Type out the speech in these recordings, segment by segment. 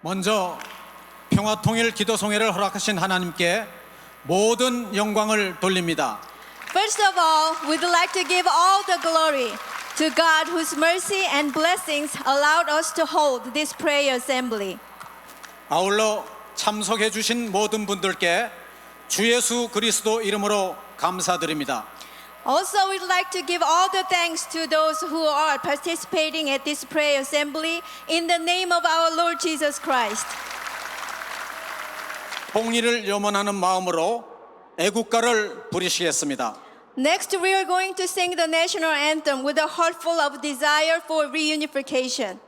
먼저 평화통일 기도송회를 허락하신 하나님께 모든 영광을 돌립니다. First of all, we'd like to give all the glory to God whose mercy and blessings allowed us to hold this prayer assembly. 아울러 참석해 주신 모든 분들께 주 예수 그리스도 이름으로 감사드립니다. Also, we'd like to give all the thanks to those who are participating at this prayer assembly in the name of our Lord Jesus Christ. 통일을 염원하는 마음으로 애국가를 부르시겠습니다. Next, we are going to sing the national anthem with a heart full of desire for reunification.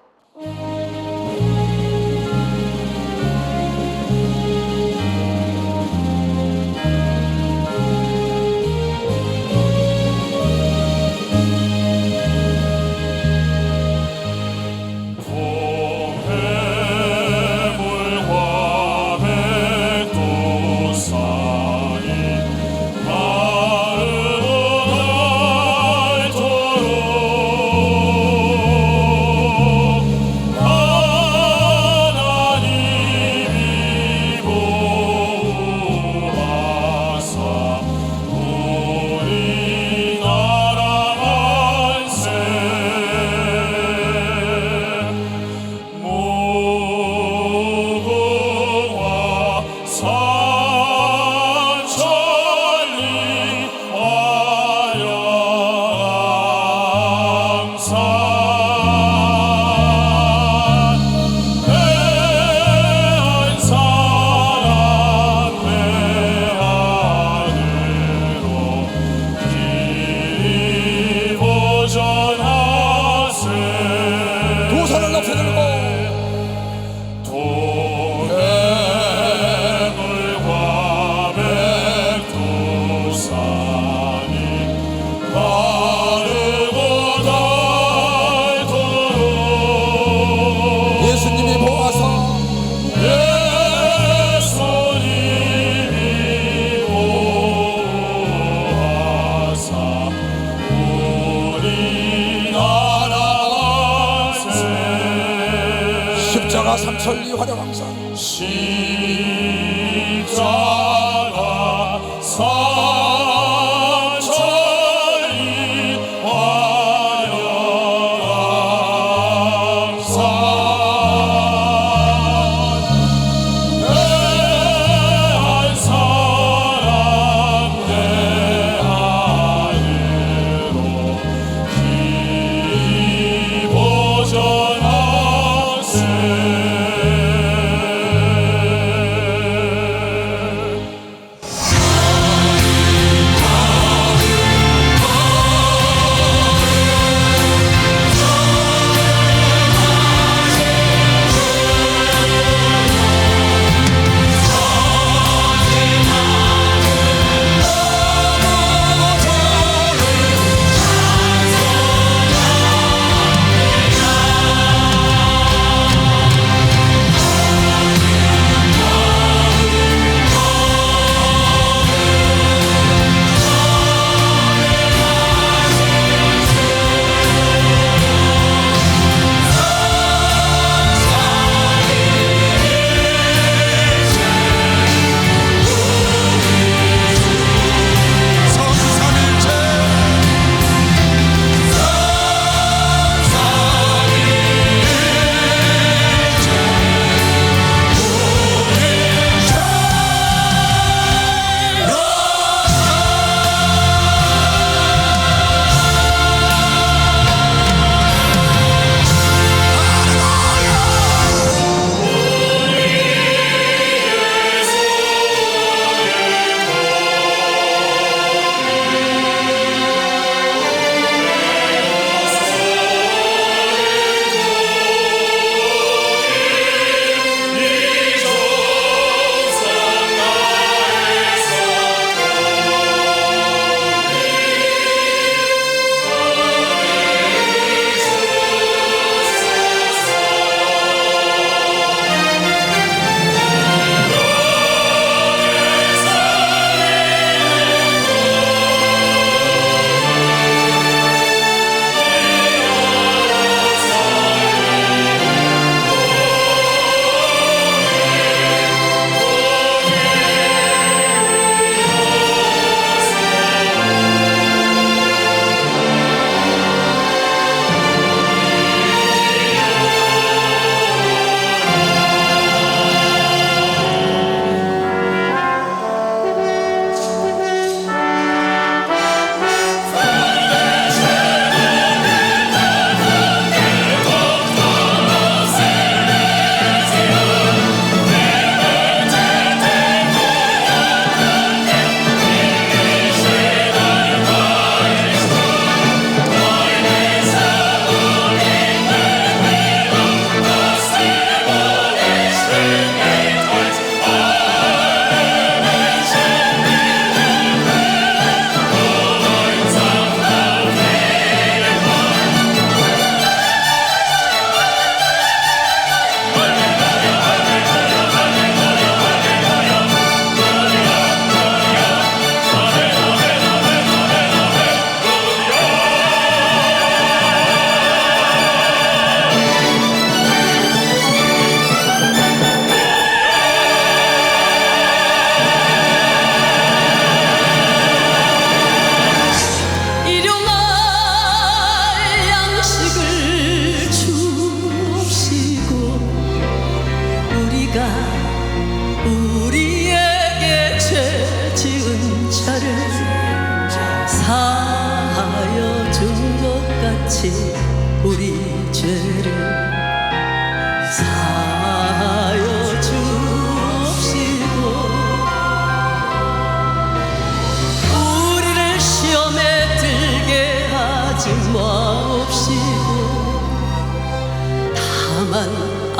십자가 삼천리 화려광산 십자가 삼천리 화려광산 대한 사랑 대하리로 기보전하세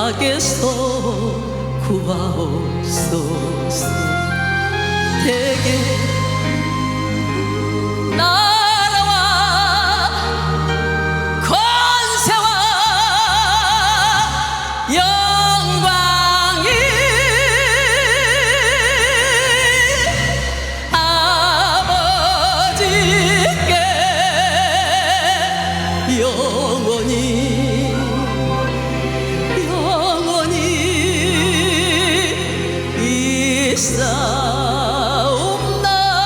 악에서 구하옵소서. 대개 나라와 권세와 영광이 아버지께 영원히 있사옵나이다.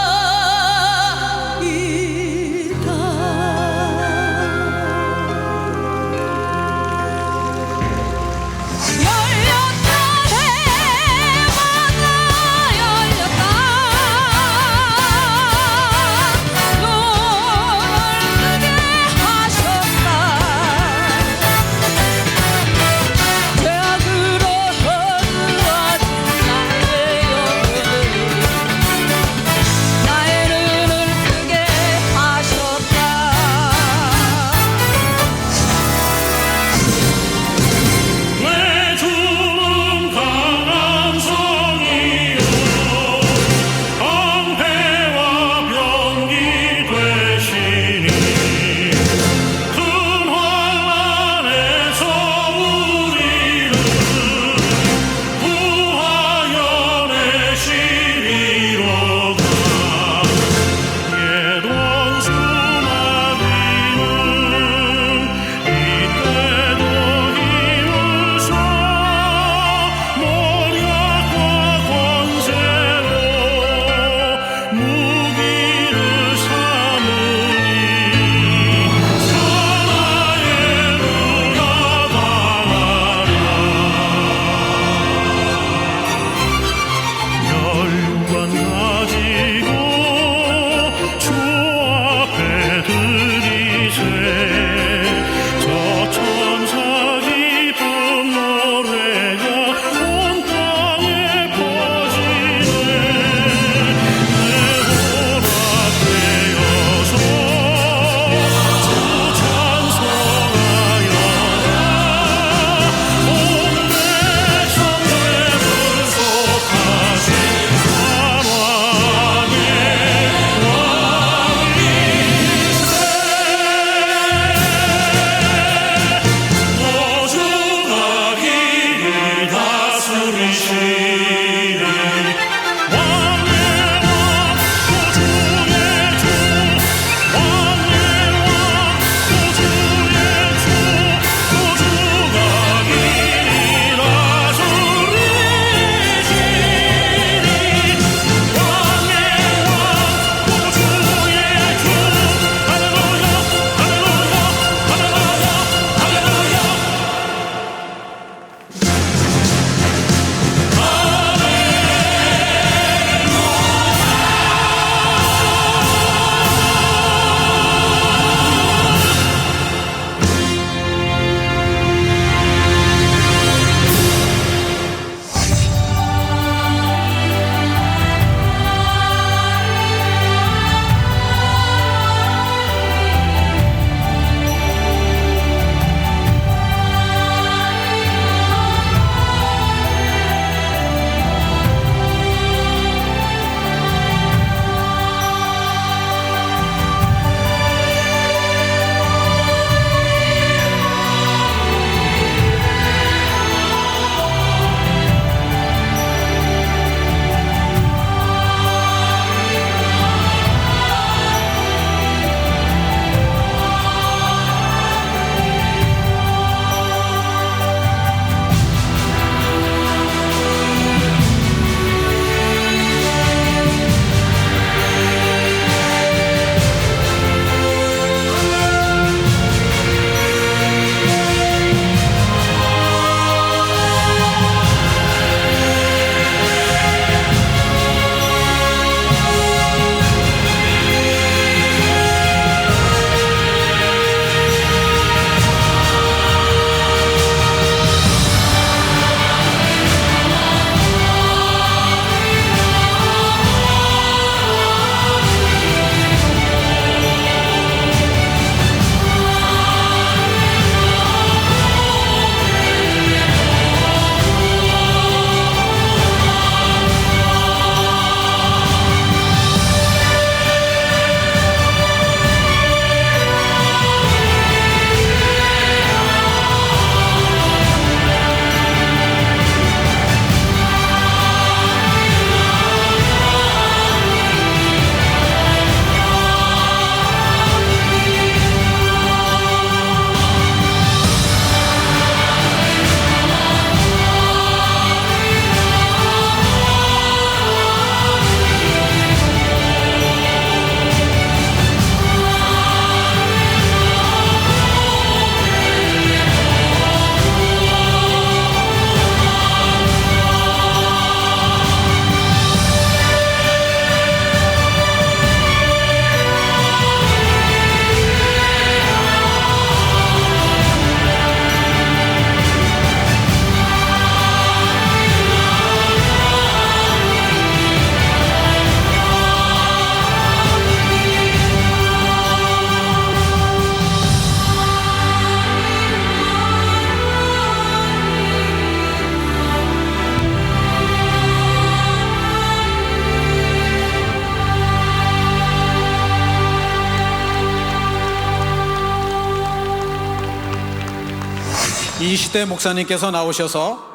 이시대 목사님께서 나오셔서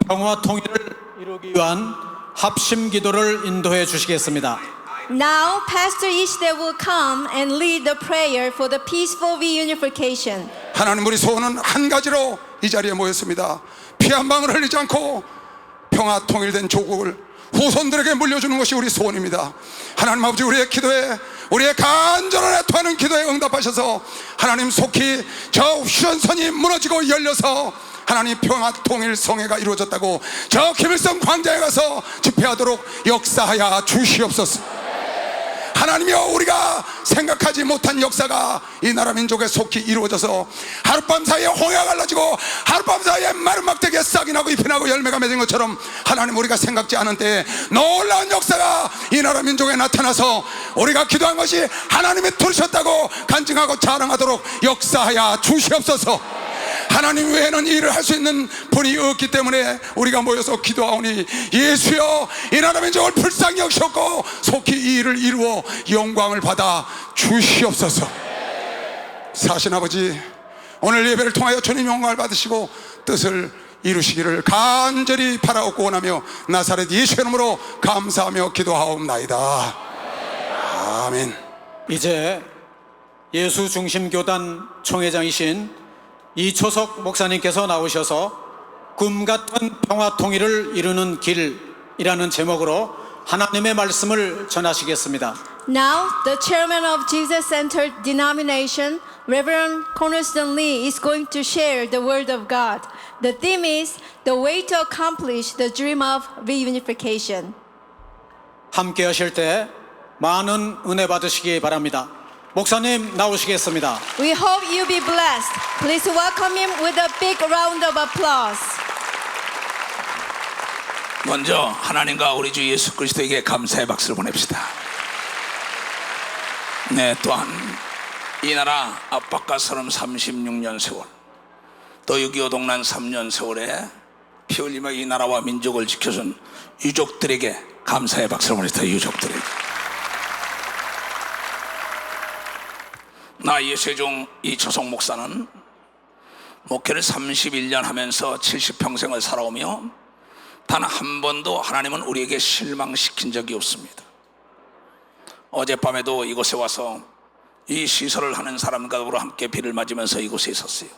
평화 통일을 이루기 위한 합심 기도를 인도해 주시겠습니다. Now, Pastor Ishide will come and lead the prayer for the peaceful reunification. 하나님, 우리 소원은 한 가지로 이 자리에 모였습니다. 피 한 방울 흘리지 않고 평화 통일된 조국을 후손들에게 물려주는 것이 우리 소원입니다. 하나님 아버지, 우리의 기도에, 우리의 간절한 애통하는 기도에 응답하셔서 하나님 속히 저 휴전선이 무너지고 열려서 하나님 평화 통일 성회가 이루어졌다고 저 김일성 광장에 가서 집회하도록 역사하여 주시옵소서. 하나님이여, 우리가 생각하지 못한 역사가 이 나라 민족에 속히 이루어져서 하룻밤 사이에 홍해가 갈라지고 하룻밤 사이에 마른 막대기에 싹이 나고 잎이 나고 열매가 맺은 것처럼 하나님, 우리가 생각지 않은 때에 놀라운 역사가 이 나라 민족에 나타나서 우리가 기도한 것이 하나님이 들으셨다고 간증하고 자랑하도록 역사하여 주시옵소서. 하나님 외에는 이 일을 할 수 있는 분이 없기 때문에 우리가 모여서 기도하오니 예수여, 이 나라 민족을 불쌍히 여기셨고 속히 이 일을 이루어 영광을 받아 주시옵소서. 사신 아버지, 오늘 예배를 통하여 주님 영광을 받으시고 뜻을 이루시기를 간절히 바라옵고 원하며 나사렛 예수의 이름으로 감사하며 기도하옵나이다. 아멘. 이제 예수중심교단 총회장이신 이초석 목사님께서 나오셔서 꿈 같은 평화 통일을 이루는 길이라는 제목으로 하나님의 말씀을 전하시겠습니다. Now, the chairman of Jesus-centered denomination, Reverend Cornerstone Lee, is going to share the word of God. The theme is the way to accomplish the dream of reunification. 함께 하실 때 많은 은혜 받으시기 바랍니다. 목사님 나오시겠습니다. We hope you be blessed. Please welcome him with a big round of applause. 먼저 하나님과 우리 주 예수 그리스도에게 감사의 박수를 보냅시다. 네, 또한 이 나라 압박과 서름 36년 세월, 또 6.25 동란 3년 세월에 피 흘리며 이 나라와 민족을 지켜준 유족들에게 감사의 박수를 보냅시다. 유족들에게. 나 예수종 이초석 목사는 목회를 31년 하면서 70평생을 살아오며 단 한 번도 하나님은 우리에게 실망시킨 적이 없습니다. 어젯밤에도 이곳에 와서 이 시설을 하는 사람과 더불어 함께 비를 맞으면서 이곳에 있었어요.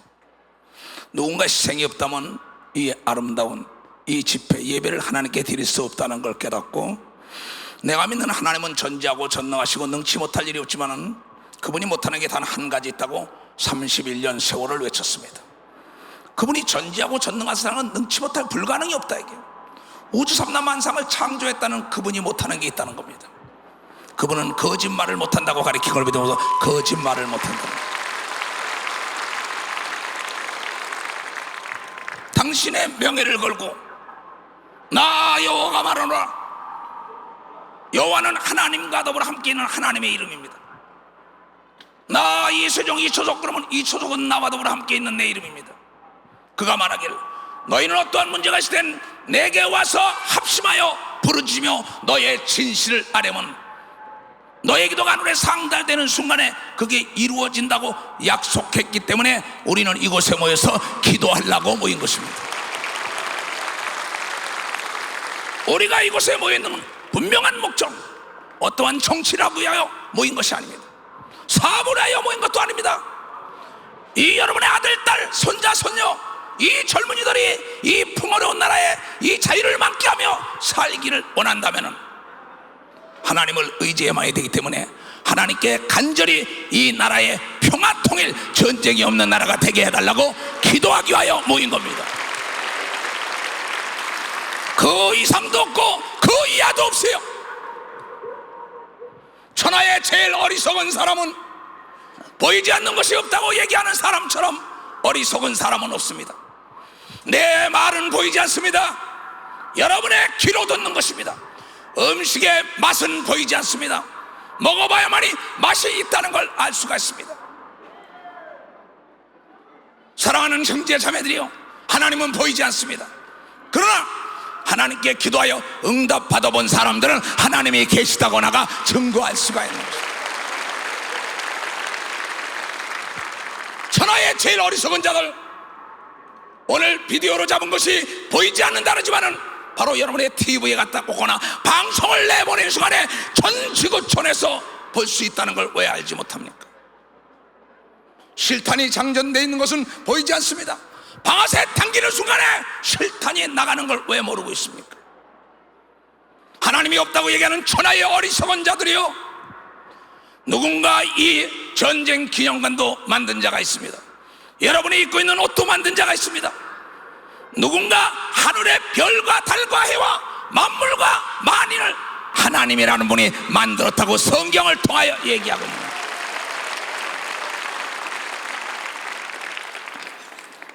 누군가 희생이 없다면 이 아름다운 이 집회 예배를 하나님께 드릴 수 없다는 걸 깨닫고, 내가 믿는 하나님은 전지하고 전능하시고 능치 못할 일이 없지만은 그분이 못하는 게 단 한 가지 있다고 31년 세월을 외쳤습니다. 그분이 전지하고 전능하시다는 능치 못할 불가능이 없다, 이게. 우주 삼라만상을 창조했다는 그분이 못하는 게 있다는 겁니다. 그분은 거짓말을 못한다고 가리킨 걸 믿으면서 거짓말을 못한다. 당신의 명예를 걸고 나 여호와가 말하노라. 여호와는 하나님과 더불어 함께 있는 하나님의 이름입니다. 나 이세종 이초석, 그러면 이초석은 나와 더불어 함께 있는 내 이름입니다. 그가 말하기를 너희는 어떠한 문제가 있으든 내게 와서 합심하여 부르짖으며 너의 진실을 아뢰면 너의 기도가 하늘에 상달되는 순간에 그게 이루어진다고 약속했기 때문에 우리는 이곳에 모여서 기도하려고 모인 것입니다. 우리가 이곳에 모여있는 분명한 목적, 어떠한 정치를 위하여 모인 것이 아닙니다. 사업을 하여 모인 것도 아닙니다. 이 여러분의 아들, 딸, 손자, 손녀, 이 젊은이들이 이 풍요로운 나라에 이 자유를 만끽하며 살기를 원한다면 하나님을 의지해야만 되기 때문에 하나님께 간절히 이 나라의 평화 통일, 전쟁이 없는 나라가 되게 해달라고 기도하기 위하여 모인 겁니다. 그 이상도 없고 그 이하도 없어요. 천하의 제일 어리석은 사람은 보이지 않는 것이 없다고 얘기하는 사람처럼 어리석은 사람은 없습니다. 내 말은 보이지 않습니다. 여러분의 귀로 듣는 것입니다. 음식의 맛은 보이지 않습니다. 먹어봐야만이 맛이 있다는 걸 알 수가 있습니다. 사랑하는 형제 자매들이요, 하나님은 보이지 않습니다. 그러나 하나님께 기도하여 응답 받아본 사람들은 하나님이 계시다고 나가 증거할 수가 있는 것입니다. 천하의 제일 어리석은 자들, 오늘 비디오로 잡은 것이 보이지 않는다지만은 바로 여러분의 TV에 갖다 꽂거나 방송을 내보내는 순간에 전 지구촌에서 볼 수 있다는 걸 왜 알지 못합니까? 실탄이 장전되어 있는 것은 보이지 않습니다. 방아쇠 당기는 순간에 실탄이 나가는 걸 왜 모르고 있습니까? 하나님이 없다고 얘기하는 천하의 어리석은 자들이요, 누군가 이 전쟁 기념관도 만든 자가 있습니다. 여러분이 입고 있는 옷도 만든 자가 있습니다. 누군가 하늘의 별과 달과 해와 만물과 만인을 하나님이라는 분이 만들었다고 성경을 통하여 얘기하고 있습니다.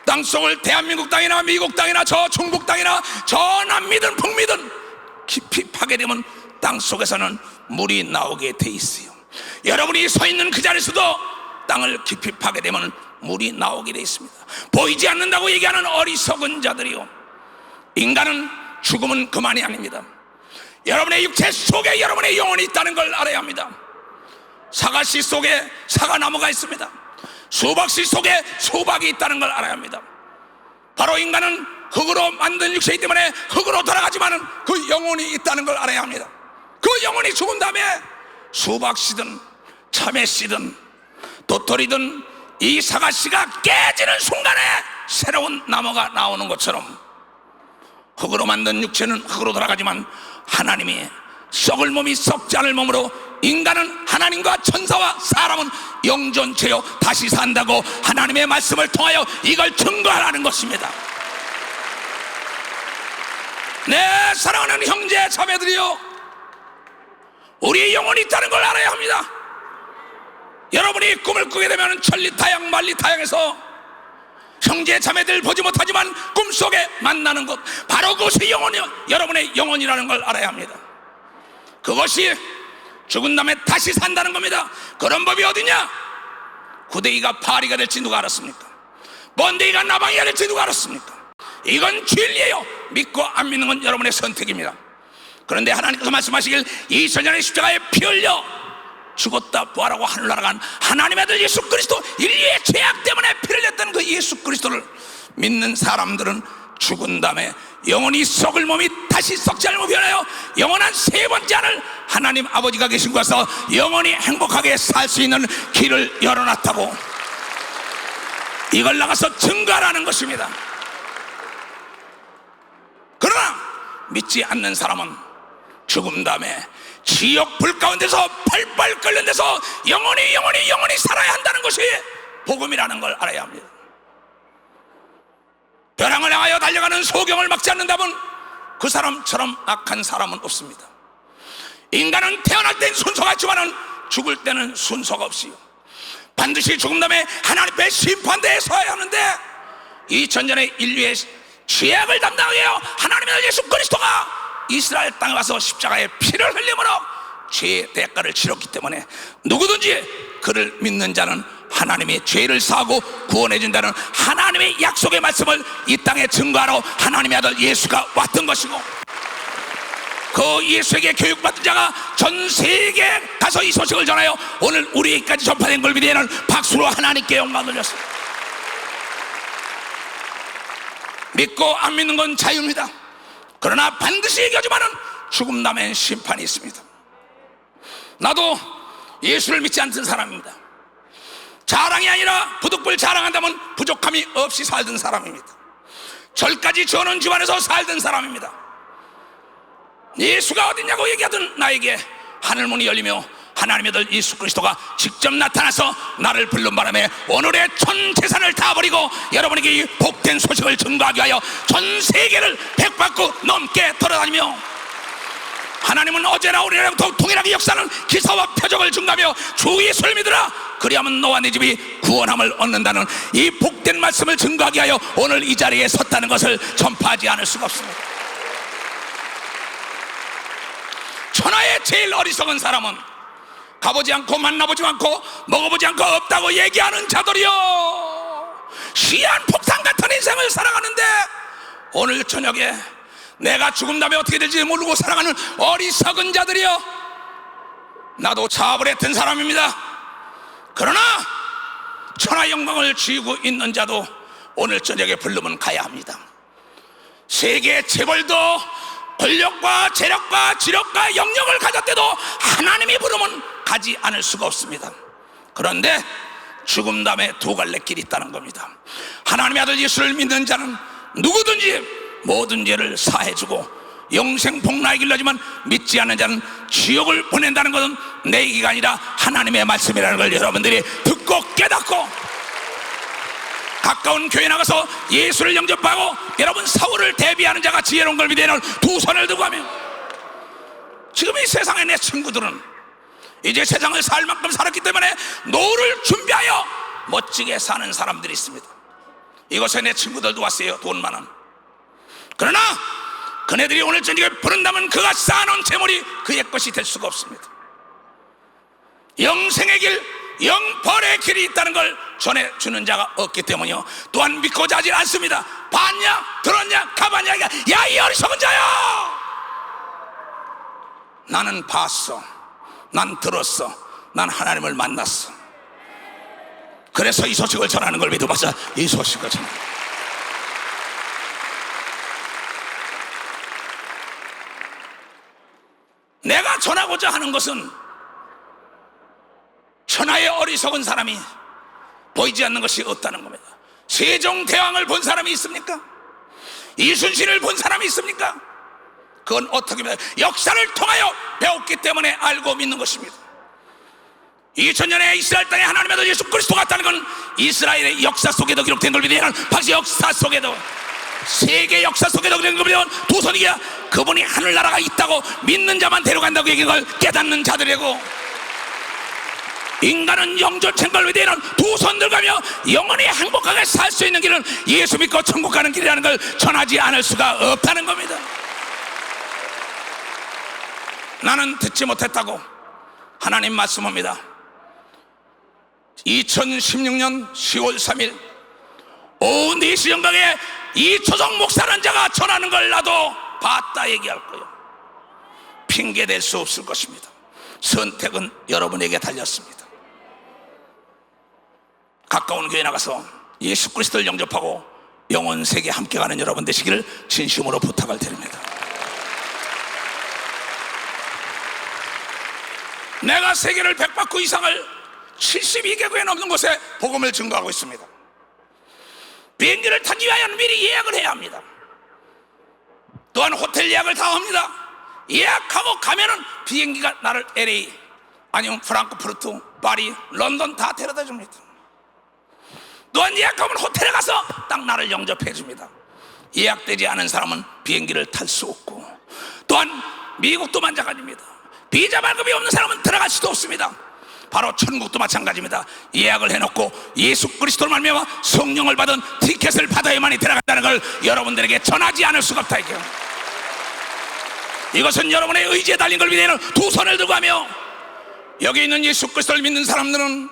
땅속을 대한민국 땅이나 미국 땅이나 저 중국 땅이나 저 남미든 북미든 깊이 파괴되면 땅속에서는 물이 나오게 돼 있어요. 여러분이 서 있는 그 자리에서도 땅을 깊이 파괴되면 물이 나오게 돼 있습니다. 보이지 않는다고 얘기하는 어리석은 자들이요, 인간은 죽음은 그만이 아닙니다. 여러분의 육체 속에 여러분의 영혼이 있다는 걸 알아야 합니다. 사과씨 속에 사과나무가 있습니다. 수박씨 속에 수박이 있다는 걸 알아야 합니다. 바로 인간은 흙으로 만든 육체이기 때문에 흙으로 돌아가지만은 그 영혼이 있다는 걸 알아야 합니다. 그 영혼이 죽은 다음에 수박씨든 참외씨든 도토리든 이 사과씨가 깨지는 순간에 새로운 나무가 나오는 것처럼 흙으로 만든 육체는 흙으로 돌아가지만 하나님이 썩을 몸이 썩지 않을 몸으로 인간은 하나님과 천사와 사람은 영존체요 다시 산다고 하나님의 말씀을 통하여 이걸 증거하라는 것입니다. 내 사랑하는 형제 자매들이요, 우리의 영혼이 있다는 걸 알아야 합니다. 여러분이 꿈을 꾸게 되면 천리타양 만리타양에서 형제 자매들 보지 못하지만 꿈속에 만나는 것, 바로 그것이 여러분의 영혼이라는 걸 알아야 합니다. 그것이 죽은 다음에 다시 산다는 겁니다. 그런 법이 어디냐? 구데기가 파리가 될지 누가 알았습니까? 번데기가 나방이가 될지 누가 알았습니까? 이건 진리예요. 믿고 안 믿는 건 여러분의 선택입니다. 그런데 하나님께서 말씀하시길 이천년의 십자가에 피 흘려 죽었다 부활하고 하늘나라 간 하나님의 아들 예수 그리스도, 인류의 죄악 때문에 피를 냈다는 그 예수 그리스도를 믿는 사람들은 죽은 다음에 영원히 썩을 몸이 다시 썩지 않을 몸이 변하여 영원한 세 번째 하늘 하나님 아버지가 계신 곳에서 영원히 행복하게 살 수 있는 길을 열어놨다고, 이걸 나가서 증거하라는 것입니다. 그러나 믿지 않는 사람은 죽음 다음에 지옥 불 가운데서 팔팔 끓는 데서 영원히 살아야 한다는 것이 복음이라는 걸 알아야 합니다. 벼랑을 향하여 달려가는 소경을 막지 않는다면 그 사람처럼 악한 사람은 없습니다. 인간은 태어날 땐 순서가 있지만은 죽을 때는 순서가 없이요, 반드시 죽음 다음에 하나님 앞에 심판대에 서야 하는데 2000년의 인류의 죄악을 담당해요 하나님의 아들 예수 그리스도가 이스라엘 땅에 와서 십자가에 피를 흘림으로 죄의 대가를 치렀기 때문에 누구든지 그를 믿는 자는 하나님의 죄를 사하고 구원해 준다는 하나님의 약속의 말씀을 이 땅에 증거하러 하나님의 아들 예수가 왔던 것이고, 그 예수에게 교육받은 자가 전 세계에 가서 이 소식을 전하여 오늘 우리에게까지 전파된 걸 믿는 박수로 하나님께 영광 돌렸습니다. 믿고 안 믿는 건 자유입니다. 그러나 반드시 이겨지만은 죽음 다음엔 심판이 있습니다. 나도 예수를 믿지 않던 사람입니다. 자랑이 아니라 부득불 자랑한다면 부족함이 없이 살던 사람입니다. 절까지 지어놓은 집안에서 살던 사람입니다. 예수가 어딨냐고 얘기하던 나에게 하늘문이 열리며 하나님의 아들 예수 그리스도가 직접 나타나서 나를 부른 바람에 오늘의 전 재산을 다 버리고 여러분에게 이 복된 소식을 증거하기 위하여 전 세계를 100바퀴 넘게 돌아다니며, 하나님은 어제나 오늘이랑 동일하게 역사하는 기사와 표적을 증가하며 주 예수를 믿으라 그리하면 너와 네 집이 구원함을 얻는다는 이 복된 말씀을 증거하기 위하여 오늘 이 자리에 섰다는 것을 전파하지 않을 수가 없습니다. 천하의 제일 어리석은 사람은 가보지 않고 만나보지 않고 먹어보지 않고 없다고 얘기하는 자들이요, 시한 폭탄 같은 인생을 살아가는데 오늘 저녁에 내가 죽은 다음에 어떻게 될지 모르고 살아가는 어리석은 자들이요, 나도 차압을 했던 사람입니다. 그러나 천하 영광을 쥐고 있는 자도 오늘 저녁에 부르면 가야 합니다. 세계 재벌도 권력과 재력과 지력과 영역을 가졌대도 하나님이 부르면 가지 않을 수가 없습니다. 그런데 죽음 다음에 두 갈래 길이 있다는 겁니다. 하나님의 아들 예수를 믿는 자는 누구든지 모든 죄를 사해주고 영생 복락의 길로 하지만 믿지 않는 자는 지옥을 보낸다는 것은 내 얘기가 아니라 하나님의 말씀이라는 걸 여러분들이 듣고 깨닫고 가까운 교회 나가서 예수를 영접하고 여러분 사울을 대비하는 자가 지혜로운 걸 믿으면 두 손을 들고 하면, 지금 이 세상의 내 친구들은 이제 세상을 살 만큼 살았기 때문에 노후를 준비하여 멋지게 사는 사람들이 있습니다. 이곳에 내 친구들도 왔어요. 돈 많은. 그러나 그네들이 오늘 저녁에 부른다면 그가 쌓아놓은 재물이 그의 것이 될 수가 없습니다. 영생의 길, 영벌의 길이 있다는 걸 전해주는 자가 없기 때문이요, 또한 믿고자 하지 않습니다. 봤냐 들었냐 가봤냐, 야 이 어리석은 자야, 나는 봤어, 난 들었어, 난 하나님을 만났어. 그래서 이 소식을 전하는 걸 믿어봐서 이 소식을 전하는 거예요. 내가 전하고자 하는 것은 천하의 어리석은 사람이 보이지 않는 것이 없다는 겁니다. 세종대왕을 본 사람이 있습니까? 이순신을 본 사람이 있습니까? 그건 어떻게 보면 역사를 통하여 배웠기 때문에 알고 믿는 것입니다. 2000년에 이스라엘 땅에 하나님의 아들 예수 그리스도가 왔다는 건 이스라엘의 역사 속에도 기록된 걸 믿으면, 당시 역사 속에도, 세계 역사 속에도 기록된 걸 믿으면 두 손이야 그분이 하늘나라가 있다고 믿는 자만 데려간다고 얘기한 걸 깨닫는 자들이고, 인간은 영존된 걸 믿으면 두 손 들가며 영원히 행복하게 살 수 있는 길은 예수 믿고 천국 가는 길이라는 걸 전하지 않을 수가 없다는 겁니다. 나는 듣지 못했다고 하나님 말씀합니다. 2016년 10월 3일 오후 4시 영광에 이초성 목사라는 자가 전하는 걸 나도 봤다 얘기할 거예요. 핑계댈 수 없을 것입니다. 선택은 여러분에게 달렸습니다. 가까운 교회 나가서 예수 그리스도를 영접하고 영원 세계 함께 가는 여러분 되시기를 진심으로 부탁을 드립니다. 내가 세계를 100바퀴 이상을 72개국에 넘는 곳에 복음을 증거하고 있습니다. 비행기를 타기 위하여는 미리 예약을 해야 합니다. 또한 호텔 예약을 다 합니다. 예약하고 가면은 비행기가 나를 LA 아니면 프랑크푸르트, 파리, 런던 다 데려다 줍니다. 또한 예약하면 호텔에 가서 딱 나를 영접해 줍니다. 예약되지 않은 사람은 비행기를 탈 수 없고, 또한 미국도 마찬가지입니다. 비자 발급이 없는 사람은 들어갈 수도 없습니다. 바로 천국도 마찬가지입니다. 예약을 해놓고 예수 그리스도를 말미암아 성령을 받은 티켓을 받아야만이 들어간다는 걸 여러분들에게 전하지 않을 수가 없다 이게요. 이것은 여러분의 의지에 달린 걸 믿는 두 손을 들고 하며, 여기 있는 예수 그리스도를 믿는 사람들은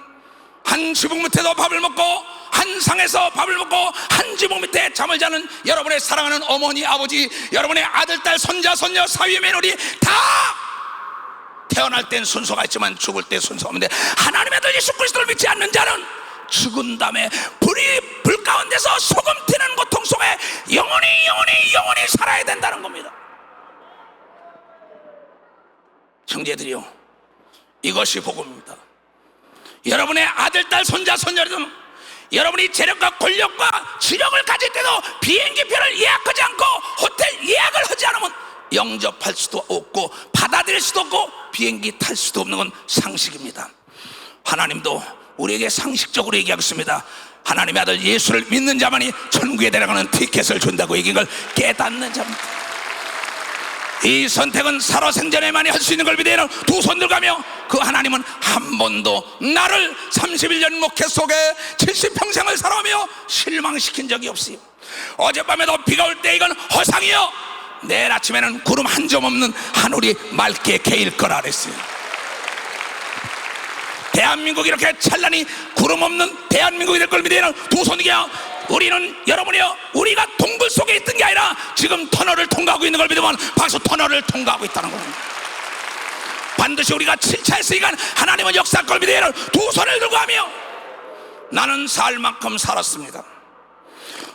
한 지붕 밑에서 밥을 먹고 한 상에서 밥을 먹고 한 지붕 밑에 잠을 자는 여러분의 사랑하는 어머니 아버지, 여러분의 아들 딸 손자 손녀 사위 며느리 다 태어날 땐 순서가 있지만 죽을 때 순서가 없는데, 하나님의 아들 예수 그리스도를 믿지 않는 자는 죽은 다음에 불 가운데서 소금 튀는 고통 속에 영원히 살아야 된다는 겁니다. 형제들이요, 이것이 복음입니다. 여러분의 아들 딸 손자 손녀들은 여러분이 재력과 권력과 지력을 가질 때도 비행기표를 예약하지 않고 호텔 예약을 하지 않으면 영접할 수도 없고 받아들일 수도 없고 비행기 탈 수도 없는 건 상식입니다. 하나님도 우리에게 상식적으로 얘기하겠습니다. 하나님의 아들 예수를 믿는 자만이 천국에 데려가는 티켓을 준다고 얘기한 걸 깨닫는 자입니다. 이 선택은 살아생전에만이 할 수 있는 걸 믿으면 두 손 들가며, 그 하나님은 한 번도 나를 31년 목회 속에 70평생을 살아오며 실망시킨 적이 없어요. 어젯밤에도 비가 올 때 이건 허상이요, 내일 아침에는 구름 한 점 없는 하늘이 맑게 개일 거라 그랬어요. 대한민국이 이렇게 찬란히 구름 없는 대한민국이 될 걸 믿으면 두 손이야. 우리는 여러분이요, 우리가 동굴 속에 있던 게 아니라 지금 터널을 통과하고 있는 걸 믿으면 벌써 터널을 통과하고 있다는 겁니다. 반드시 우리가 7차했으니까 하나님은 역사할 걸 믿으면 두 손을 들고 하며, 나는 살 만큼 살았습니다.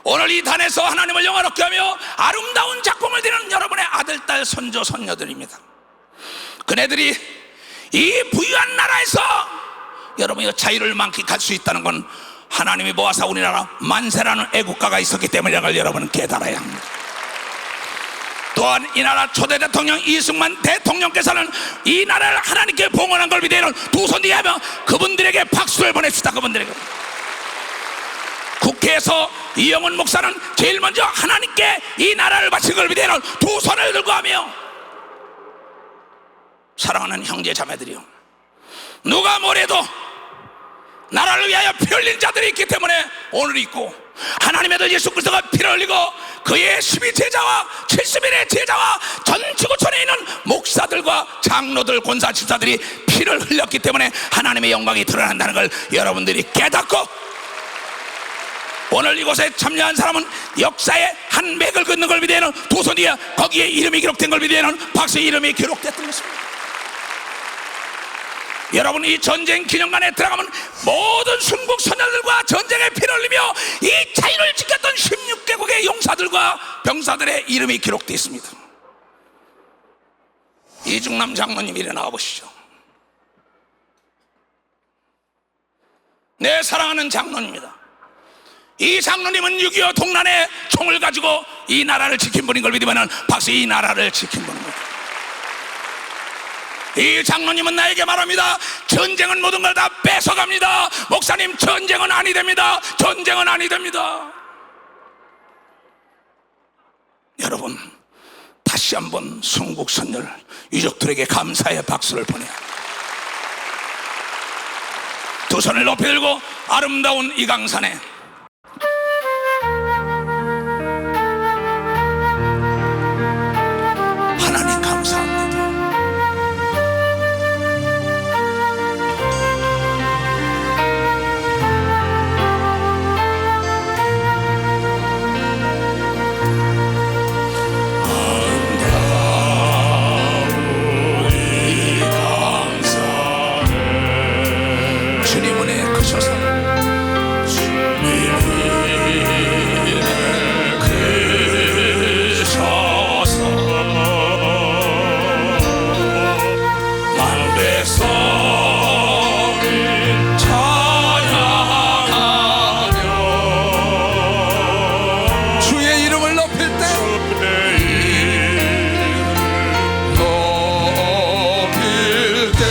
오늘 이 단에서 하나님을 영화롭게 하며 아름다운 작품을 드리는 여러분의 아들, 딸, 손주, 손녀들입니다. 그네들이 이 부유한 나라에서 여러분이 자유를 만끽할 수 있다는 건 하나님이 모아서 우리나라 만세라는 애국가가 있었기 때문이라는 걸 여러분은 깨달아야 합니다. 또한 이 나라 초대 대통령 이승만 대통령께서는 이 나라를 하나님께 봉헌한 걸 믿는 두 손 뒤에 하며 그분들에게 박수를 보냅시다. 그분들에게. 국회에서 이영훈 목사는 제일 먼저 하나님께 이 나라를 바친 걸 믿는 두 손을 들고 하며, 사랑하는 형제 자매들이요, 누가 뭐래도 나라를 위하여 피 흘린 자들이 있기 때문에 오늘 있고, 하나님의 아들 예수 그리스도가 피를 흘리고 그의 12제자와 70일의 제자와 전 지구촌에 있는 목사들과 장로들, 권사, 집사들이 피를 흘렸기 때문에 하나님의 영광이 드러난다는 걸 여러분들이 깨닫고, 오늘 이곳에 참여한 사람은 역사의 한 맥을 긋는 걸 믿는 두 손 뒤에 거기에 이름이 기록된 걸 믿는 박수의 이름이 기록됐던 것입니다. 여러분, 이 전쟁 기념관에 들어가면 모든 순국 선열들과 전쟁에 피를 흘리며 이 자유를 지켰던 16개국의 용사들과 병사들의 이름이 기록되어 있습니다. 이중남 장로님 일어나 보시죠. 내 사랑하는 장로님입니다. 이 장로님은 6.25 동란의 총을 가지고 이 나라를 지킨 분인 걸 믿으면 박수, 이 나라를 지킨 분입니다. 이 장로님은 나에게 말합니다. 전쟁은 모든 걸 다 뺏어갑니다. 목사님, 전쟁은 아니 됩니다. 전쟁은 아니 됩니다. 여러분, 다시 한번 순국선열 유족들에게 감사의 박수를 보내야 합니다. 두 손을 높이 들고 아름다운 이 강산에 하나님 감사합니다. 주님 은혜 크셔서 주의 이름을 높일 때, 높일 때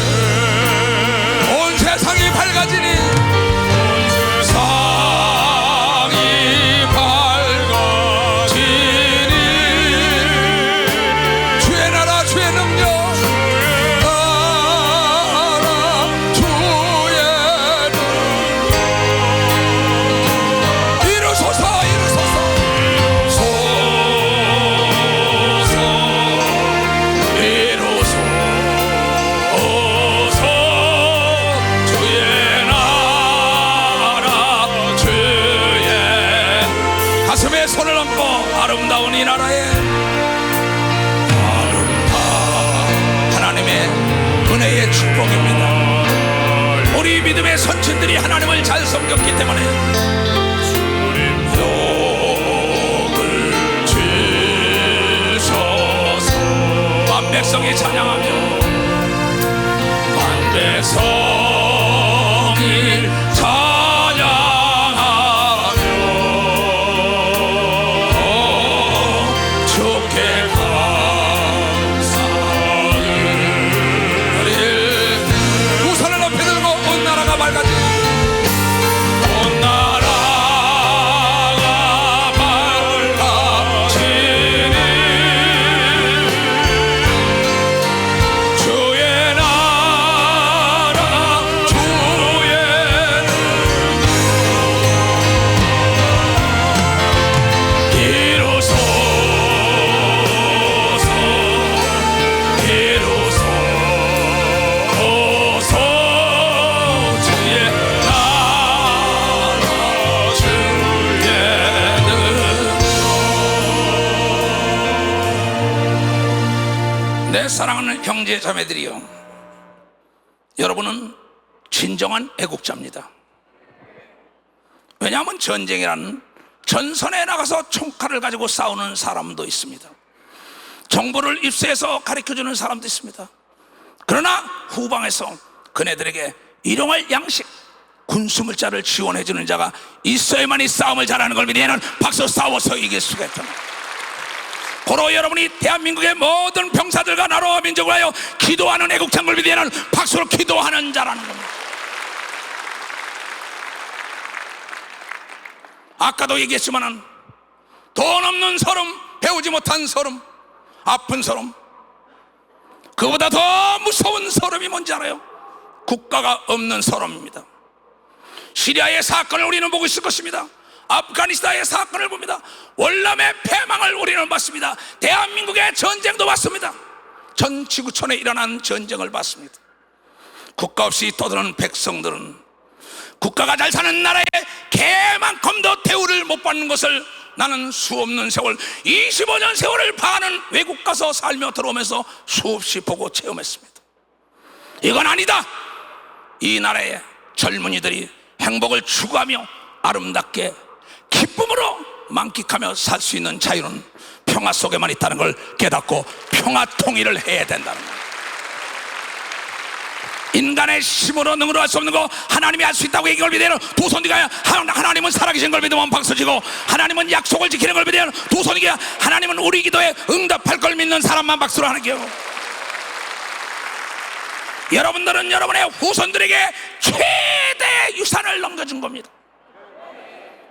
온 세상이 밝아지니, 세상이 밝아지니 주의 나라 주의 능력, 나라 주의 능력 이루소서, 이루소서. 가슴에 손을 얹고 아름다운 이 나라에 하나님의 은혜의 축복입니다. 우리 믿음의 선친들이 하나님을 잘 섬겼기 때문에 욕을 주소서. 만 백성이 찬양하며 만 백성이 찬양하며 주께 감사를 두 손을 높이 들고 온 나라가 밝아지니, 온 나라가 밝아지니 주의 나라 주의 이루소서 주의 나라 주의 내 사랑하는 형제 자매들이요, 여러분은 진정한 애국자입니다. 왜냐하면 전쟁이라는 전선에 나가서 총칼을 가지고 싸우는 사람도 있습니다. 정보를 입수해서 가르쳐주는 사람도 있습니다. 그러나 후방에서 그네들에게 일용할 양식, 군수물자를 지원해주는 자가 있어야만이 싸움을 잘하는 걸 믿으면 박수 싸워서 이길 수가 있다. 고로 여러분이 대한민국의 모든 병사들과 나라와 민족을 하여 기도하는 애국자인 걸 믿으면 박수로 기도하는 자라는 겁니다. 아까도 얘기했지만 돈 없는 서름, 배우지 못한 서름, 아픈 서름, 그보다 더 무서운 서름이 뭔지 알아요? 국가가 없는 서름입니다. 시리아의 사건을 우리는 보고 있을 것입니다. 아프가니스탄의 사건을 봅니다. 월남의 패망을 우리는 봤습니다. 대한민국의 전쟁도 봤습니다. 전 지구촌에 일어난 전쟁을 봤습니다. 국가 없이 떠드는 백성들은 국가가 잘 사는 나라에 개만큼도 대우를 못 받는 것을 나는 수없는 세월, 25년 세월을 반은 외국 가서 살며 들어오면서 수없이 보고 체험했습니다. 이건 아니다. 이 나라의 젊은이들이 행복을 추구하며 아름답게 기쁨으로 만끽하며 살 수 있는 자유는 평화 속에만 있다는 걸 깨닫고 평화 통일을 해야 된다는 거예요. 인간의 힘으로 능으로 할 수 없는 거 하나님이 할 수 있다고 얘기를 믿으면 두 손 뒤가 하나님은 살아계신 걸 믿으면 박수치고, 하나님은 약속을 지키는 걸 믿으면 두 손 뒤가 하나님은 우리 기도에 응답할 걸 믿는 사람만 박수로 하는 거예요. 여러분들은 여러분의 후손들에게 최대의 유산을 넘겨준 겁니다.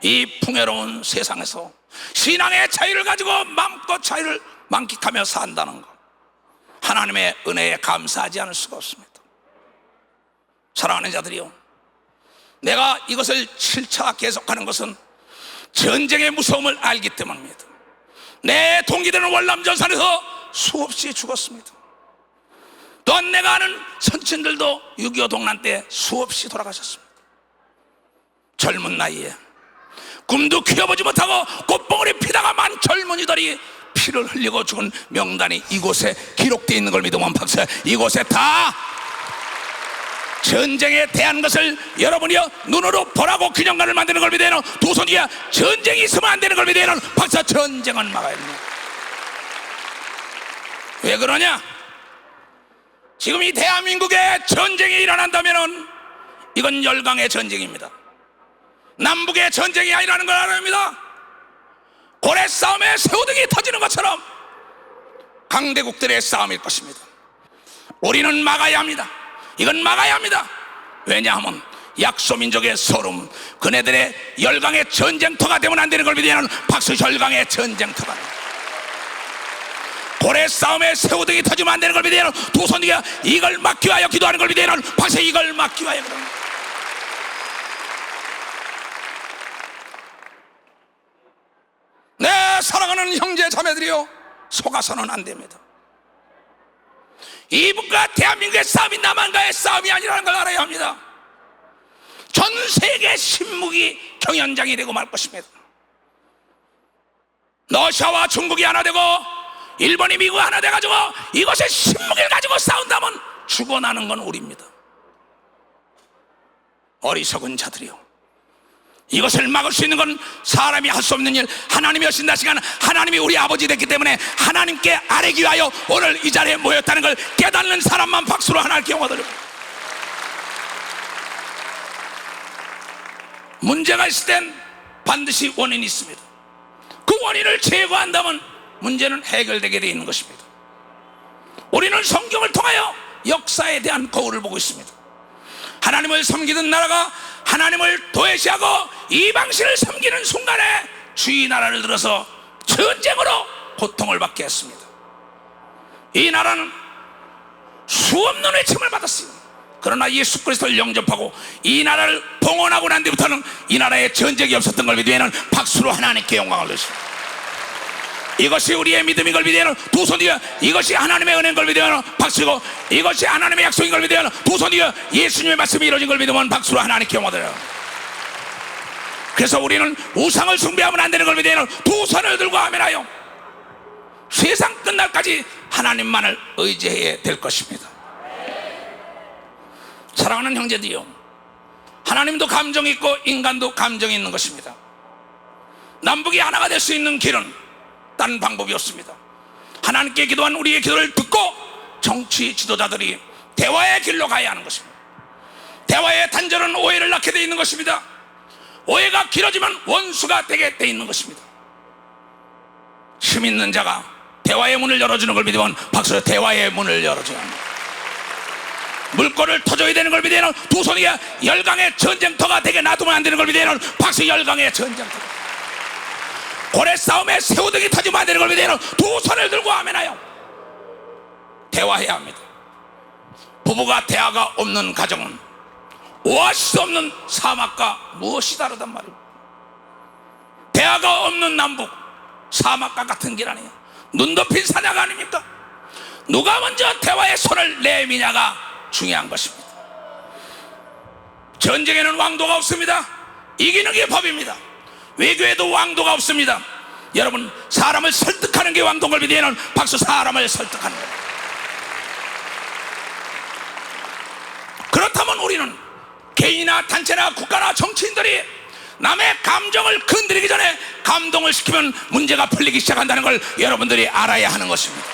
이 풍요로운 세상에서 신앙의 자유를 가지고 마음껏 자유를 만끽하며 산다는 것, 하나님의 은혜에 감사하지 않을 수가 없습니다. 사랑하는 자들이요, 내가 이것을 7차 계속하는 것은 전쟁의 무서움을 알기 때문입니다. 내 동기들은 월남전선에서 수없이 죽었습니다. 또한 내가 아는 선친들도 6.25 동란 때 수없이 돌아가셨습니다. 젊은 나이에 꿈도 키워보지 못하고 꽃봉오리 피다가 만 젊은이들이 피를 흘리고 죽은 명단이 이곳에 기록되어 있는 걸 믿으면 박수. 이곳에 다 전쟁에 대한 것을 여러분이요 눈으로 보라고 기념관을 만드는 걸 믿어요. 두 손 뒤에 전쟁이 있으면 안 되는 걸 믿어요. 박사, 전쟁은 막아야 됩니다. 왜 그러냐? 지금 이 대한민국에 전쟁이 일어난다면 이건 열강의 전쟁입니다. 남북의 전쟁이 아니라는 걸 알아야 합니다. 고래 싸움에 새우등이 터지는 것처럼 강대국들의 싸움일 것입니다. 우리는 막아야 합니다. 이건 막아야 합니다. 왜냐하면 약소민족의 서름, 그네들의 열강의 전쟁터가 되면 안 되는 걸 믿으면 박수. 열강의 전쟁터가 고래 싸움에 새우등이 터지면 안 되는 걸 믿으면 두 손 뒤에 이걸 막기 위하여 기도하는 걸 믿으면 박수. 이걸 막기 위하여 그러는 거예요. 네, 사랑하는 형제 자매들이요, 속아서는 안 됩니다. 이북과 대한민국의 싸움이 남한과의 싸움이 아니라는 걸 알아야 합니다. 전 세계 신무기 경연장이 되고 말 것입니다. 러시아와 중국이 하나 되고 일본이 미국 하나 돼가지고 이것의 신무기를 가지고 싸운다면 죽어나는 건 우리입니다. 어리석은 자들이요, 이것을 막을 수 있는 건 사람이 할 수 없는 일, 하나님이 하신다 시간, 하나님이 우리 아버지 됐기 때문에 하나님께 아뢰기 위하여 오늘 이 자리에 모였다는 걸 깨닫는 사람만 박수로 하나님께 영광 돌립니다. 문제가 있을 땐 반드시 원인이 있습니다. 그 원인을 제거한다면 문제는 해결되게 되어 있는 것입니다. 우리는 성경을 통하여 역사에 대한 거울을 보고 있습니다. 하나님을 섬기던 나라가 하나님을 도외시하고 이방신을 섬기는 순간에 주의 나라를 들어서 전쟁으로 고통을 받게 했습니다. 이 나라는 수없는 외침을 받았습니다. 그러나 예수 그리스도를 영접하고 이 나라를 봉헌하고 난 뒤부터는 이 나라에 전쟁이 없었던 걸 믿으면 박수로 하나님께 영광을 돌립니다. 이것이 우리의 믿음인 걸 믿으면 두 손 뒤에 이것이 하나님의 은혜인 걸 믿으면 박수고, 이것이 하나님의 약속인 걸 믿으면 두 손 뒤에 예수님의 말씀이 이루어진 걸 믿으면 박수로 하나님께 영광 돌려요. 그래서 우리는 우상을 숭배하면 안 되는 걸 믿으면 두 손을 들고 아멘하여 세상 끝날까지 하나님만을 의지해야 될 것입니다. 사랑하는 형제들이요, 하나님도 감정이 있고 인간도 감정이 있는 것입니다. 남북이 하나가 될 수 있는 길은 다른 방법이 없습니다. 하나님께 기도한 우리의 기도를 듣고 정치 지도자들이 대화의 길로 가야 하는 것입니다. 대화의 단절은 오해를 낳게 되어 있는 것입니다. 오해가 길어지면 원수가 되게 되어 있는 것입니다. 힘 있는 자가 대화의 문을 열어주는 걸 믿으면 박수로 대화의 문을 열어줘야 합니다. 물꼬를 터줘야 되는 걸 믿으면 두 손이 열강의 전쟁터가 되게 놔두면 안 되는 걸 믿으면 박수 열강의 전쟁터. 고래 싸움에 새우등이 터지면 안 되는 걸 믿으면 두 손을 들고 아멘하여 대화해야 합니다. 부부가 대화가 없는 가정은 오아시스 없는 사막과 무엇이 다르단 말입니다. 대화가 없는 남북 사막과 같은 길 아니에요. 눈 덮인 사자가 아닙니까? 누가 먼저 대화의 손을 내미냐가 중요한 것입니다. 전쟁에는 왕도가 없습니다. 이기는 게 법입니다. 외교에도 왕도가 없습니다. 여러분, 사람을 설득하는 게 왕도인 걸 믿으면 박수. 사람을 설득하는 거예요. 그렇다면 우리는 개인이나 단체나 국가나 정치인들이 남의 감정을 건드리기 전에 감동을 시키면 문제가 풀리기 시작한다는 걸 여러분들이 알아야 하는 것입니다.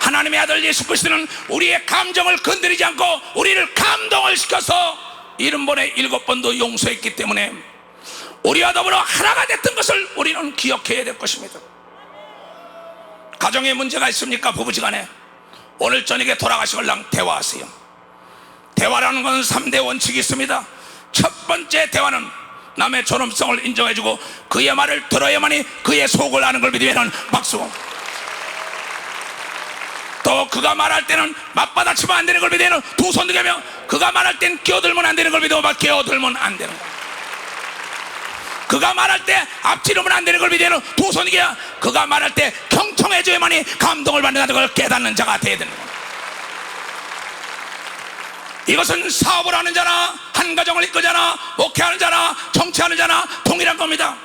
하나님의 아들 예수 그리스도는 우리의 감정을 건드리지 않고 우리를 감동을 시켜서 70번에 7번도 용서했기 때문에 우리와 더불어 하나가 됐던 것을 우리는 기억해야 될 것입니다. 가정에 문제가 있습니까? 부부지간에 오늘 저녁에 돌아가시걸랑 대화하세요. 대화라는 것은 3대 원칙이 있습니다. 첫 번째 대화는 남의 존엄성을 인정해주고 그의 말을 들어야만이 그의 속을 아는 걸 믿으면 박수. 또 그가 말할 때는 맞받아치면 안 되는 걸 믿으면 두 손 들며 그가 말할 땐 끼어들면 안 되는 걸 믿으면 끼어들면 안 되는 거. 그가 말할 때 앞지르면 안 되는 걸 믿으면 두 손 들며 그가 말할 때 경청해줘야만이 감동을 받는다는 걸 깨닫는 자가 되어야 되는 겁니다. 이것은 사업을 하는 자나 한 가정을 이끄자나 목회하는 자나 정치하는 자나 동일한 겁니다.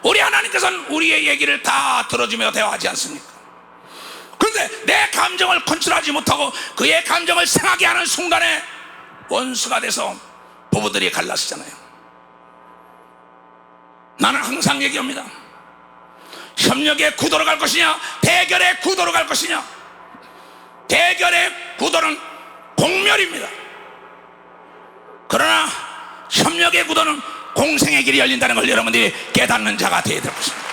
우리 하나님께서는 우리의 얘기를 다 들어주며 대화하지 않습니까? 그런데 내 감정을 컨트롤하지 못하고 그의 감정을 상하게 하는 순간에 원수가 돼서 부부들이 갈라지잖아요. 나는 항상 얘기합니다. 협력의 구도로 갈 것이냐 대결의 구도로 갈 것이냐. 대결의 구도는 공멸입니다. 그러나 협력의 구도는 공생의 길이 열린다는 걸 여러분들이 깨닫는 자가 되어야 될 것입니다.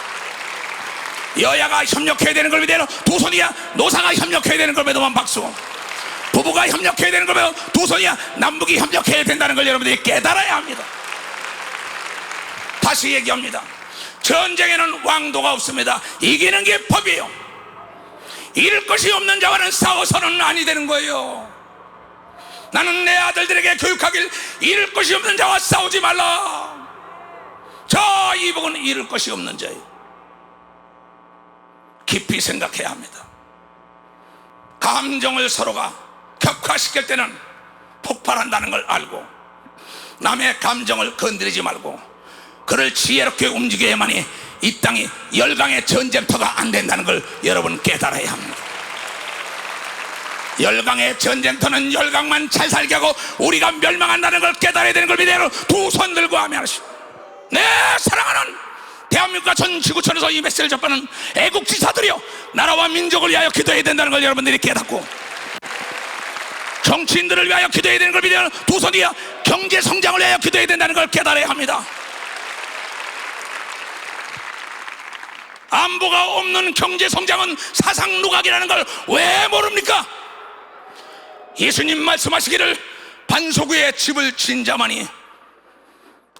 여야가 협력해야 되는 걸 믿어요. 두 손이야 노사가 협력해야 되는 걸 믿으면 박수. 부부가 협력해야 되는 걸 믿으면 두 손이야 남북이 협력해야 된다는 걸 여러분들이 깨달아야 합니다. 다시 얘기합니다. 전쟁에는 왕도가 없습니다. 이기는 게 법이에요. 잃을 것이 없는 자와는 싸워서는 아니 되는 거예요. 나는 내 아들들에게 교육하길 잃을 것이 없는 자와 싸우지 말라. 저 이복은 잃을 것이 없는 자예요. 깊이 생각해야 합니다. 감정을 서로가 격화시킬 때는 폭발한다는 걸 알고 남의 감정을 건드리지 말고 그를 지혜롭게 움직여야만이 이 땅이 열강의 전쟁터가 안 된다는 걸 여러분 깨달아야 합니다. 열강의 전쟁터는 열강만 잘 살게 하고 우리가 멸망한다는 걸 깨달아야 되는 걸 믿어요. 두 손 들고 아멘하시오. 네, 사랑하는 대한민국과 전 지구촌에서 이 메시지를 접하는 애국지사들이요, 나라와 민족을 위하여 기도해야 된다는 걸 여러분들이 깨닫고 정치인들을 위하여 기도해야 되는 걸 믿어요. 두 손이야 경제 성장을 위하여 기도해야 된다는 걸 깨달아야 합니다. 안보가 없는 경제 성장은 사상 누각이라는 걸 왜 모릅니까? 예수님 말씀하시기를 반소구에 집을 진 자만이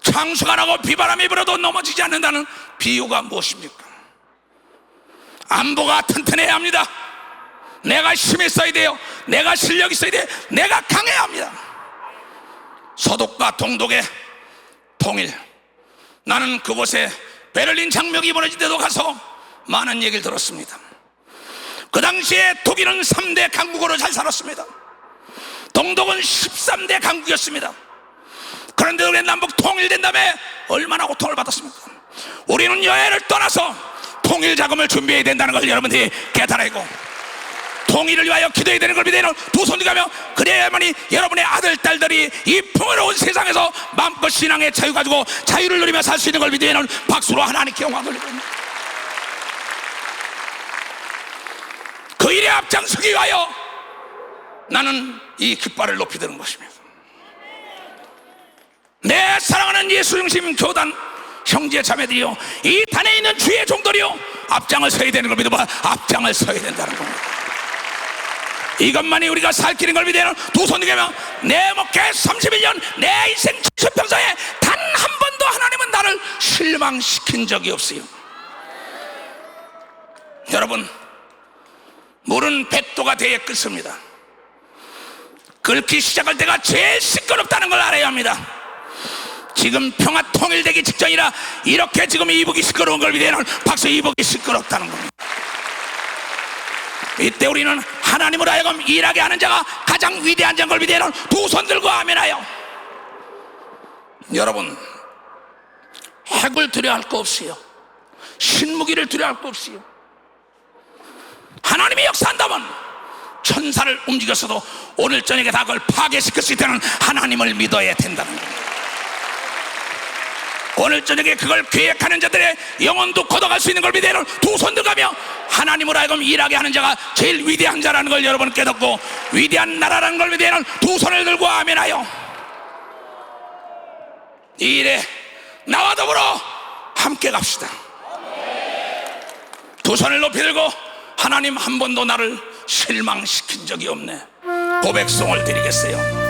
창수가 나고 비바람이 불어도 넘어지지 않는다는 비유가 무엇입니까? 안보가 튼튼해야 합니다. 내가 힘이 있어야 돼요. 내가 실력이 있어야 돼요. 내가 강해야 합니다. 서독과 동독의 통일, 나는 그곳에 베를린 장벽이 무너질 때도 가서 많은 얘기를 들었습니다. 그 당시에 독일은 3대 강국으로 잘 살았습니다. 동독은 13대 강국이었습니다. 그런데 우리 남북 통일된 다음에 얼마나 고통을 받았습니까? 우리는 여행을 떠나서 통일 자금을 준비해야 된다는 걸 여러분들이 깨달아야고, 통일을 위하여 기도해야 되는 걸 믿어야 두 손 들고 그래야만이 여러분의 아들 딸들이 이 풍요로운 세상에서 마음껏 신앙의 자유 가지고 자유를 누리며 살 수 있는 걸 믿어야 박수로 하나님께 영광 돌리고 그 일에 앞장서기 위하여 나는 이 깃발을 높이 드는 것입니다. 내 사랑하는 예수 중심 교단 형제 자매들이요, 이 단에 있는 주의 종들이요, 앞장을 서야 되는 걸 믿어봐. 앞장을 서야 된다는 겁니다. 이것만이 우리가 살 길인 걸 믿어야 두 손 들면 내 목회 31년 내 인생 70평생에 단 한 번도 하나님은 나를 실망시킨 적이 없어요. 여러분, 물은 100도가 돼야 끓습니다. 끓기 시작할 때가 제일 시끄럽다는 걸 알아야 합니다. 지금 평화 통일되기 직전이라 이렇게 지금 이북이 시끄러운 걸 믿어야 박수. 이북이 시끄럽다는 겁니다. 이때 우리는 하나님으로 하여금 일하게 하는 자가 가장 위대한 자인 걸 믿어야 두 손 들고 아멘하여. 여러분, 핵을 두려워할 거 없어요. 신무기를 두려워할 거 없어요. 하나님이 역사한다면 천사를 움직였어도 오늘 저녁에 다 그걸 파괴시킬 수 있다는 하나님을 믿어야 된다는 겁니다. 오늘 저녁에 그걸 계획하는 자들의 영혼도 걷어갈 수 있는 걸 믿어야 두 손 들어가며 하나님으로 하여금 일하게 하는 자가 제일 위대한 자라는 걸 여러분 깨닫고 위대한 나라라는 걸 믿어야 두 손을 들고 아멘하여 이 일에 나와 더불어 함께 갑시다. 두 손을 높이 들고 하나님, 한 번도 나를 실망시킨 적이 없네 고백송을 드리겠어요.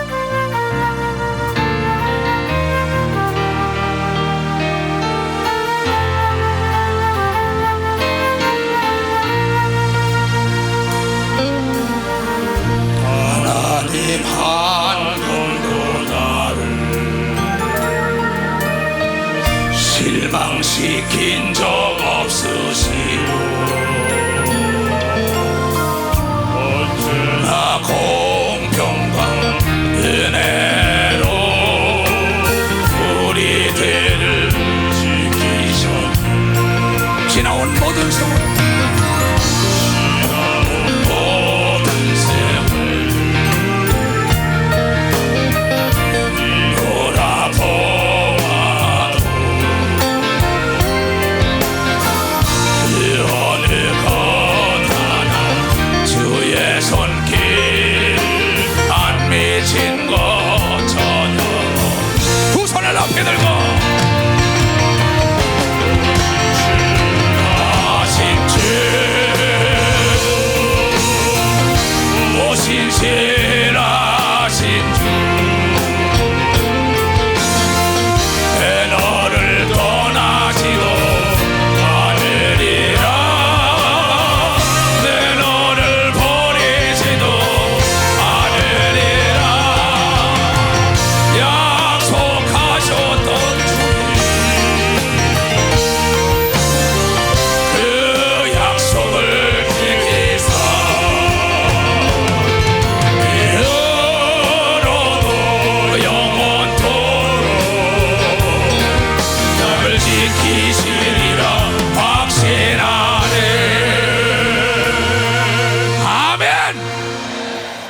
하나님 한 번도 나를 실망시킨 적 없으시고 언제나 공평과 은혜로 우리들을 지키셨네. 지나온 모든 세월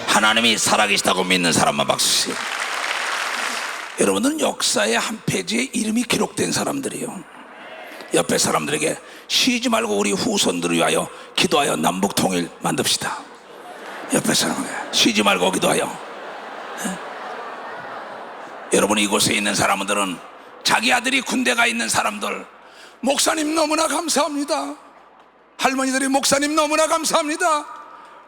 하나님이 살아계시다고 믿는 사람만 박수 주세요. 여러분들은 역사의 한 페이지에 이름이 기록된 사람들이에요. 옆에 사람들에게 쉬지 말고 우리 후손들을 위하여 기도하여 남북 통일 만듭시다. 옆에 사람에게 쉬지 말고 기도하여. 네? 여러분, 이곳에 있는 사람들은 자기 아들이 군대 가 있는 사람들, 목사님 너무나 감사합니다. 할머니들이 목사님 너무나 감사합니다.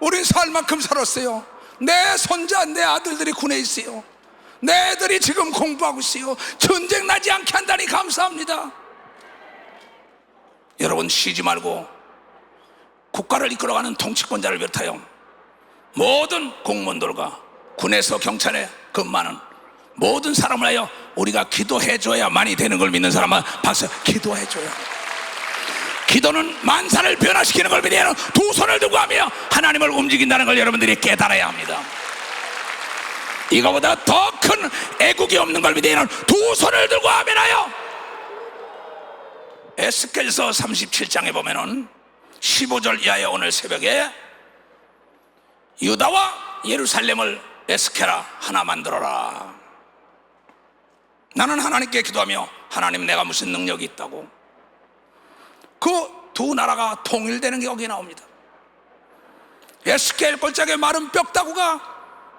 우린 살 만큼 살았어요. 내 손자, 내 아들들이 군에 있어요. 내 애들이 지금 공부하고 있어요. 전쟁 나지 않게 한다니 감사합니다. 여러분, 쉬지 말고 국가를 이끌어가는 통치권자를 비롯하여 모든 공무원들과 군에서 경찰에 근무하는 모든 사람을 하여 우리가 기도해줘야만이 되는 걸 믿는 사람은 박수. 기도해줘야. 기도는 만사를 변화시키는 걸 믿어야 두 손을 들고 하며 하나님을 움직인다는 걸 여러분들이 깨달아야 합니다. 이거보다 더 큰 애국이 없는 걸 믿어야 두 손을 들고 아멘하여. 에스겔서 37장에 보면은 15절 이하에 오늘 새벽에 유다와 예루살렘을 에스케라 하나 만들어라. 나는 하나님께 기도하며 하나님 내가 무슨 능력이 있다고. 그 두 나라가 통일되는 게 여기 나옵니다. 에스겔 골짜기에 마른 뼈다구가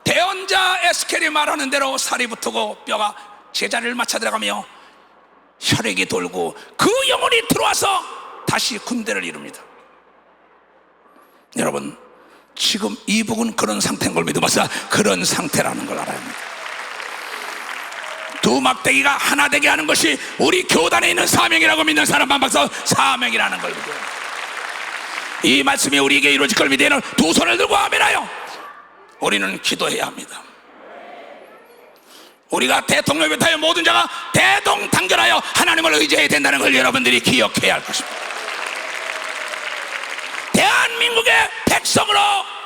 대언자 에스겔이 말하는 대로 살이 붙고 뼈가 제자리를 맞춰 들어가며 혈액이 돌고 그 영혼이 들어와서 다시 군대를 이룹니다. 여러분, 지금 이북은 그런 상태인 걸 믿어봐서 그런 상태라는 걸 알아야 합니다. 두 막대기가 하나 되게 하는 것이 우리 교단에 있는 사명이라고 믿는 사람만 봐서 사명이라는 걸 믿어요. 이 말씀이 우리에게 이루어질 걸 믿으면 두 손을 들고 아멘하여 우리는 기도해야 합니다. 우리가 대통령에 타여 모든 자가 대동단결하여 하나님을 의지해야 된다는 걸 여러분들이 기억해야 할 것입니다. 대한민국의 백성으로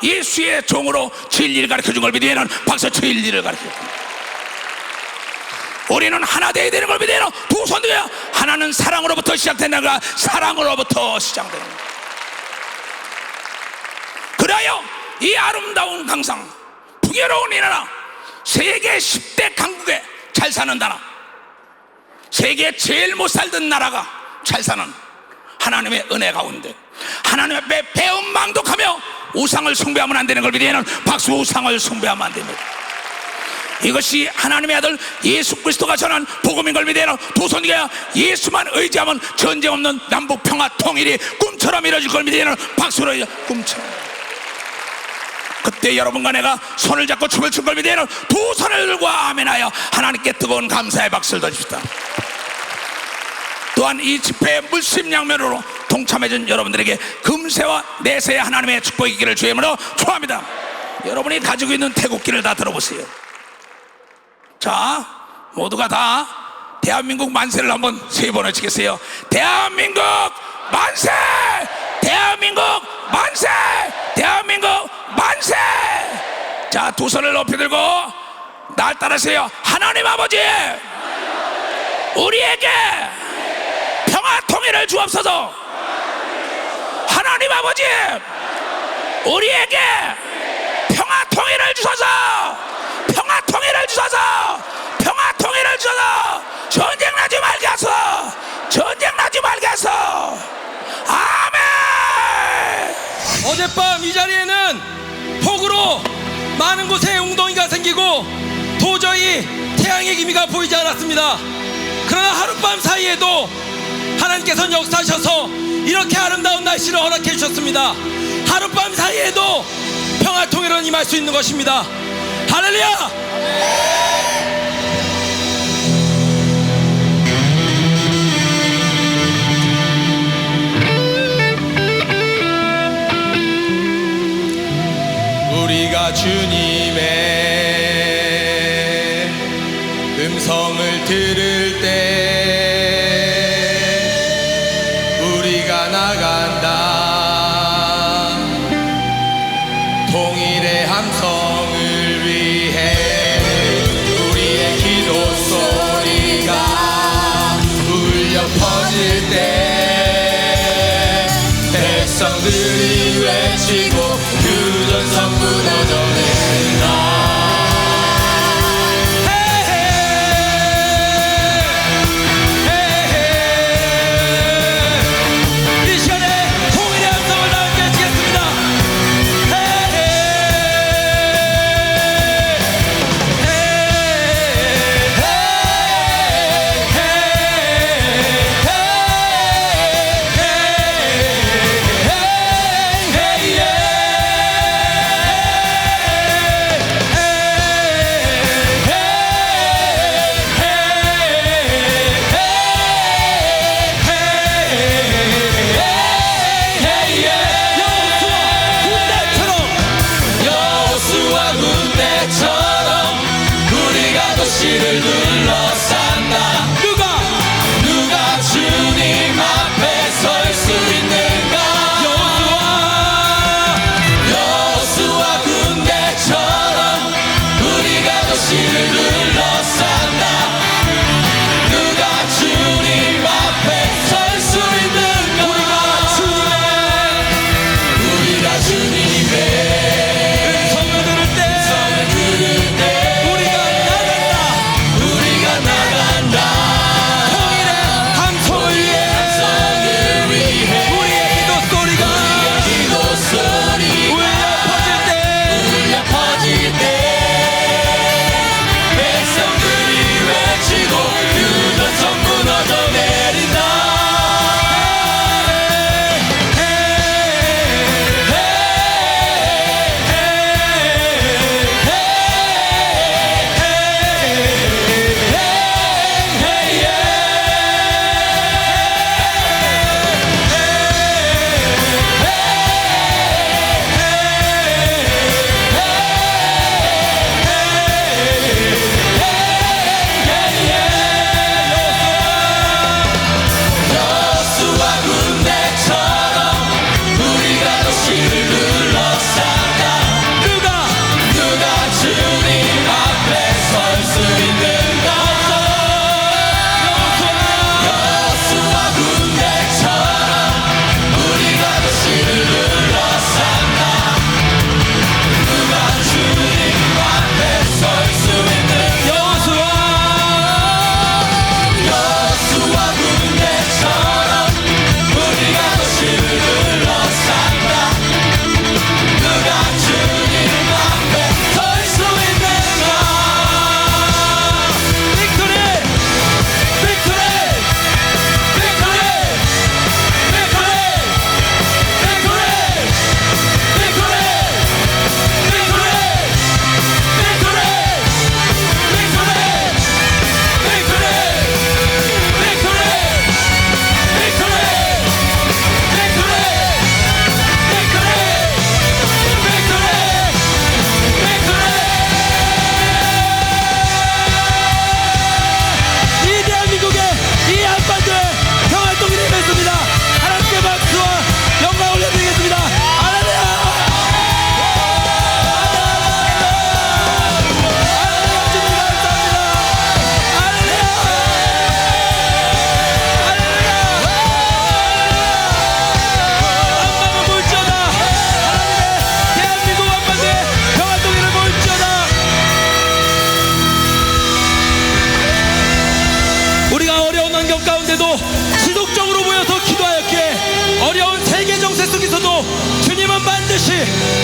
예수의 종으로 진리를 가르쳐준 걸 믿으면 박수 진리를 가르쳐줍니다. 우리는 하나 되어야 되는 걸 믿어요. 두 손 들어야 하나는 사랑으로부터 시작된다가 사랑으로부터 시작됩니다. 그래요 이 아름다운 강상 풍요로운 이 나라 세계 10대 강국에 잘 사는 나라, 세계 제일 못 살던 나라가 잘 사는 하나님의 은혜 가운데 하나님 앞에 배은망덕하며 우상을 숭배하면 안 되는 걸 믿으면 박수 우상을 숭배하면 안 됩니다. 이것이 하나님의 아들 예수 그리스도가 전한 복음인 걸 믿어야 두 손이야. 예수만 의지하면 전쟁 없는 남북 평화 통일이 꿈처럼 이루어질 걸 믿어야 박수로 꿈처럼. 그때 여러분과 내가 손을 잡고 춤을 춘 걸 믿어야 두 손을 들고 아멘하여 하나님께 뜨거운 감사의 박수를 던집시다. 또한 이 집회의 물심양면으로 동참해준 여러분들에게 금세와 내세의 하나님의 축복이 있기를 주의 이름으로 축원합니다. 여러분이 가지고 있는 태국기를 다 들어보세요. 자, 모두가 다 대한민국 만세를 한번 세 번 외치겠어요. 대한민국 만세! 대한민국 만세! 대한민국 만세! 자, 두 손을 높이 들고 날 따라하세요. 하나님 아버지, 우리에게 평화 통일을 주옵소서. 하나님 아버지, 우리에게 평화 통일을 주소서. 평화 통일을 주소서. 평화 통일을 주소서. 전쟁 나지 말게 하소. 전쟁 나지 말게 하소. 아멘. 어젯밤 이 자리에는 폭우로 많은 곳에 웅덩이가 생기고 도저히 태양의 기미가 보이지 않았습니다. 그러나 하룻밤 사이에도 하나님께서는 역사하셔서 이렇게 아름다운 날씨를 허락해 주셨습니다. 하룻밤 사이에도 평화 통일은 임할 수 있는 것입니다. 할렐루야! 우리가 주님의 음성을 들을 때 우리가 나간다. 통일의 함성을 위해 우리의 기도 소리가 울려 퍼질 때 백성들이 외치고 유전선 무너져낸다. 다시